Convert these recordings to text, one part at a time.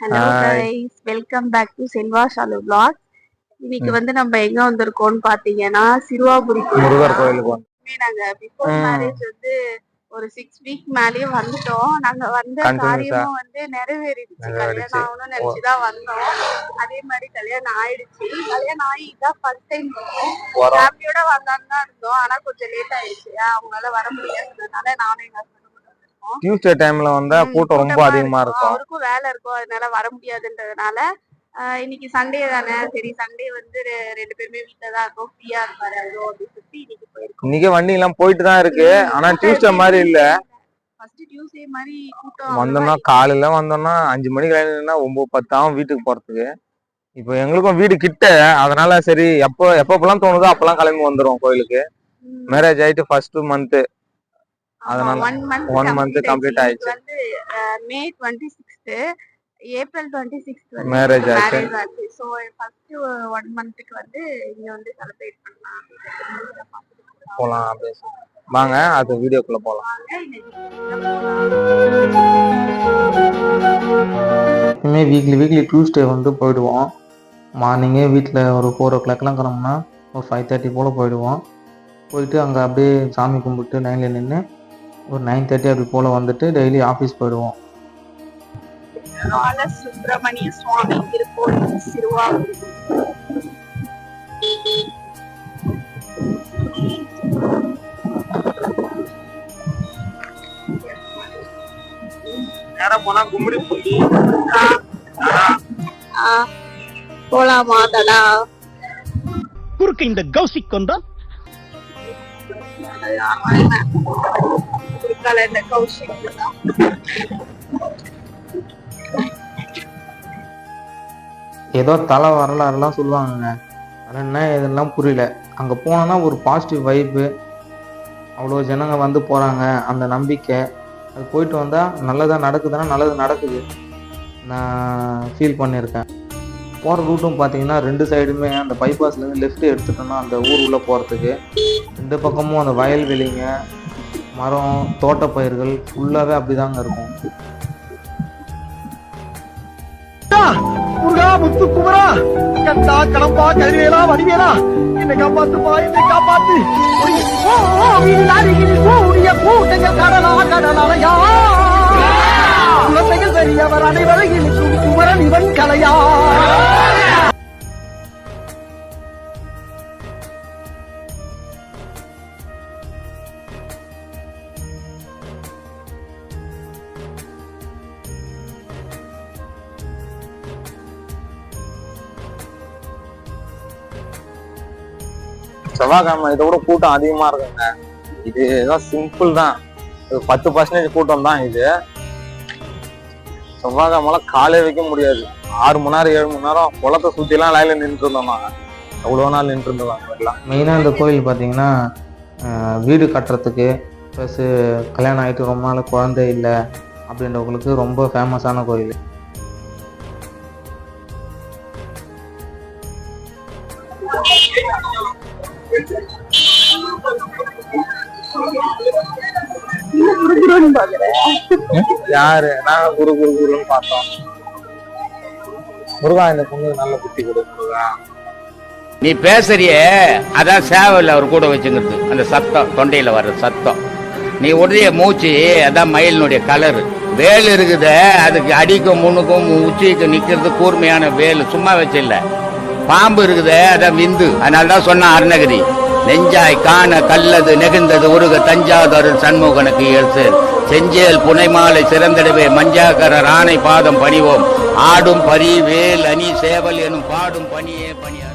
Hello guys, welcome back to Selva Shalu vlog. இன்னைக்கு வந்து நம்ம எங்க வந்திருக்கோம்னு பாத்தீங்கன்னா சிறுவாபுரி முருகர் கோயிலுக்கு நாங்க பிஃபோர் மேரேஜ் வந்து ஒரு 6 வீக் மேலேயே வந்துட்டோம். நாங்க வந்த காரியமும் வந்து நிறைவேறிடுச்சு. கல்யாணம் ஆகணும்னு நினைச்சுதான் வந்தோம். அதே மாதிரி கல்யாணம் ஆயிடுச்சு. கல்யாணம் ஆகி இதான் ஃபர்ஸ்ட் டைம் வந்தோம். ஃபேமிலியோட வரலான்னு தான் இருந்தோம். ஆனா கொஞ்சம் லேட் ஆயிடுச்சு. அவங்களால வர முடியாதுனால நானும் எங்க டியூஸ்டே டைம்ல வந்தா கூட்டம் ரொம்ப அதிகமா இருக்கும். அவருக்கும் வேலை இருக்கும், அதனால வர முடியாதுன்றதுனால இன்னைக்கு சண்டே தானே, சரி சண்டே வந்து ரெண்டு பேருமே வீட்டுல தான் இருக்கோம், ஃப்ரீயா இருப்பாரு அவரும் அப்படின்னு சொல்லி இன்னைக்கு போயிருக்கோம். இன்னைக்கு வண்டி எல்லாம் போயிட்டு தான் இருக்கு. ஆனா டியூஸ்டே மாதிரி இல்ல. ஃபர்ஸ்ட் டியூஸ்டே மாதிரி கூட்டம் வந்தோம்னா காலையில வந்தோம்னா 5 மணிக்கு லைன்னா 9-10 ஆகும் வீட்டுக்கு போறதுக்கு. இப்போ எங்களுக்கும் வீடு கிட்ட, அதனால சரி எப்பப்பெல்லாம் தோணுதோ அப்பெல்லாம் கிளம்பி வந்துரும் கோயிலுக்கு. மேரேஜ் ஆயிட்டு ஃபர்ஸ்ட் மந்த், அதனால 1 month கம்ப்ளீட் ஆயிடுச்சு. வந்து மே 26th, ஏப்ரல் 26th மேரேஜ் ஆச்சு. சோ ஃபர்ஸ்ட் 1 monthக்கு வந்து இங்க வந்து செலிப்ரேட் பண்ணலாம் போலாம் அப்படியே. வாங்க அது வீடியோக்குள்ள போலாம். எப்பவுமே வீக்லி டியூஸ்டே வந்து போயிடுவோம். மார்னிங்கே வீட்டில் ஒரு 4 o'clockலாம் கிளம்புனா ஒரு 5:30 போல் போயிடுவோம். போயிட்டு அங்கே அப்படியே சாமி கும்பிட்டு லைனில் நின்று ஒரு 9:30 அப்படி போல் வந்துட்டு டெய்லி ஆஃபீஸ் போயிடுவோம். சுப்பிரமணிய சுவாமி திருக்கோயில் சிறுவாபுரி. போனா கும்பிடி போலாமா தடா? குறுக்கு இந்த கௌசிக் கொண்டா இந்த கௌஷிக் ஏதோ தலை வரலாறுலாம் சொல்லுவாங்க. ஆனால் என்ன இதெல்லாம் புரியல. அங்கே போனோன்னா ஒரு பாசிட்டிவ் வைப்பு, அவ்வளோ ஜனங்க வந்து போகிறாங்க, அந்த நம்பிக்கை. அது போயிட்டு வந்தால் நல்லதாக நடக்குதுன்னா நல்லது நடக்குது, நான் ஃபீல் பண்ணியிருக்கேன். போகிற ரூட்டும் பார்த்தீங்கன்னா 2 சைடுமே அந்த பைபாஸ்லேருந்து லெஃப்ட் எடுத்துட்டோன்னா அந்த ஊர் உள்ளே போகிறதுக்கு 2 பக்கமும் அந்த வயல்வெளிங்க, மரம், தோட்டப்பயிர்கள் ஃபுல்லாகவே அப்படி தாங்க இருக்கும். முருகா முத்து குமரா கந்தா கடம்பா கதிரேலா வடிவேலா என்னை காப்பாத்துப்பா, என்னை காப்பாத்து. கூட்டங்கள் கடலா கடலையா குழந்தைகள் பெரியவர் அனைவரையும் குமரன் இவன் கலையா. செவ்வாய்க்கிழமை இதை விட கூட்டம் அதிகமா இருக்குங்க. இது ஏதோ சிம்பிள் தான், 10% கூட்டம் தான். இது செவ்வாய்க்கிழமெல்லாம் காலே வைக்க முடியாது. 6 மணி நேரம் 7 மணி நேரம் குளத்தை சுத்தி எல்லாம் லைன்ல நின்று இருந்தோம். நாங்க அவ்வளவு நாள் நின்று இருந்தோம். மெயினா இந்த கோயில் பாத்தீங்கன்னா வீடு கட்டுறதுக்கு ப்ளஸ் கல்யாணம் ஆயிட்டு ரொம்ப நாள் குழந்தை இல்லை அப்படின்றவங்களுக்கு ரொம்ப ஃபேமஸான கோயில். யாரு நாங்க குருன்னு பார்த்தோம். முருகா இந்த பொண்ணு நல்ல புத்தி கொடு முருகா. நீ பேசுறியே அதான் சேவல் அவர் கூட வச்சுங்கிறது, அந்த சத்தம் தொண்டையில வர்ற சத்தம். நீ உடைய மூச்சு அதான் மயிலினுடைய கலரு. வேல் இருக்குத அதுக்கு அடிக்கும் முன்னுக்கும் உச்சிக்கு நிக்கிறது கூர்மையான வேல், சும்மா வச்சில்ல. பாம்பு இருக்குத அதான் விந்து. அதனாலதான் சொன்ன அருணகிரி, நெஞ்சாய் காண கல்லது நெகுந்தது உருக தஞ்சாதொரு சண்முகனுக்கு எழுத்து செஞ்சேல் புனைமாலை சிறந்திடவே மஞ்சாக்கரர் ஆணை பாதம் பணிவோம் ஆடும் பரி வேல் அணி சேவல் எனும் பாடும் பணியே பணியார்.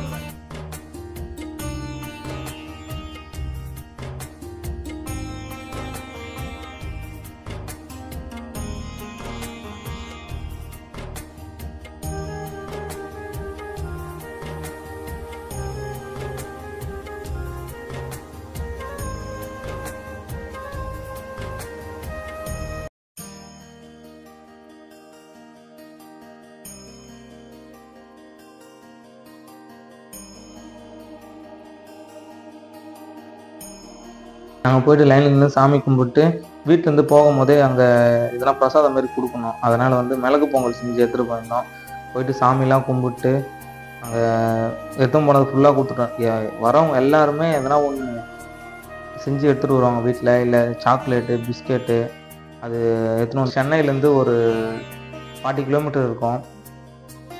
நாங்கள் போயிட்டு லைனில் நின்று சாமி கும்பிட்டு வீட்டிலேருந்து போகும்போதே அங்கே இதெல்லாம் பிரசாதம் மாதிரி கொடுக்கணும். அதனால் வந்து மிளகு பொங்கல் செஞ்சு எடுத்துகிட்டு போயிருந்தோம். போயிட்டு சாமிலாம் கும்பிட்டு அங்கே எடுத்துன்னு போனது ஃபுல்லாக கொடுத்துட்டோம். வரவங்க எல்லாருமே எதனா ஒன்று செஞ்சு எடுத்துகிட்டு வருவாங்க வீட்டில். இல்லை சாக்லேட்டு, பிஸ்கெட்டு அது எடுத்துன்னு வந்து சென்னையிலேருந்து ஒரு 40 கிலோமீட்டர் இருக்கும்.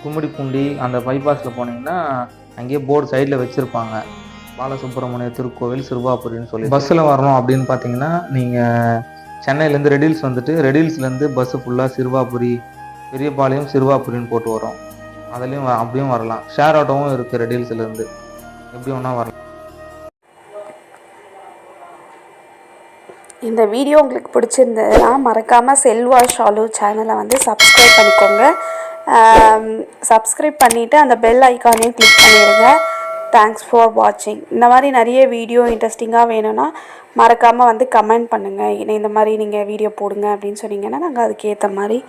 கும்மிடிப்பூண்டி அந்த பைபாஸில் போனீங்கன்னா அங்கேயே போர்டு சைடில் வச்சுருப்பாங்க, பாலசுப்ரமணிய திருக்கோவில் சிறுவாபுரின்னு சொல்லி. பஸ்ஸில் வரணும் அப்படின்னு பார்த்தீங்கன்னா நீங்கள் சென்னையிலேருந்து ரெடில்ஸ் வந்துட்டு ரெடில்ஸ்லேருந்து பஸ்ஸு ஃபுல்லாக சிறுவாபுரி, பெரியபாளையம், சிறுவாபுரின்னு போட்டு வரும். அதுலேயும் அப்படியும் வரலாம். ஷேர் ஆட்டோவும் இருக்குது ரெடில்ஸ்லேருந்து, எப்படி ஒன்றா வரலாம். இந்த வீடியோ உங்களுக்கு பிடிச்சிருந்ததுன்னா மறக்காமல் செல்வா ஷாலு சேனலை வந்து சப்ஸ்கிரைப் பண்ணிக்கோங்க. சப்ஸ்கிரைப் பண்ணிவிட்டு அந்த பெல் ஐக்கானையும் கிளிக் பண்ணிடுங்க. தேங்க்ஸ் ஃபார் வாட்சிங். இந்த மாதிரி நிறைய வீடியோ இன்ட்ரெஸ்டிங்காக வேணும்னா மறக்காமல் வந்து கமெண்ட் பண்ணுங்கள். இந்த மாதிரி நீங்கள் வீடியோ போடுங்க அப்படின்னு சொன்னீங்கன்னா நாங்கள் அதுக்கேற்ற மாதிரி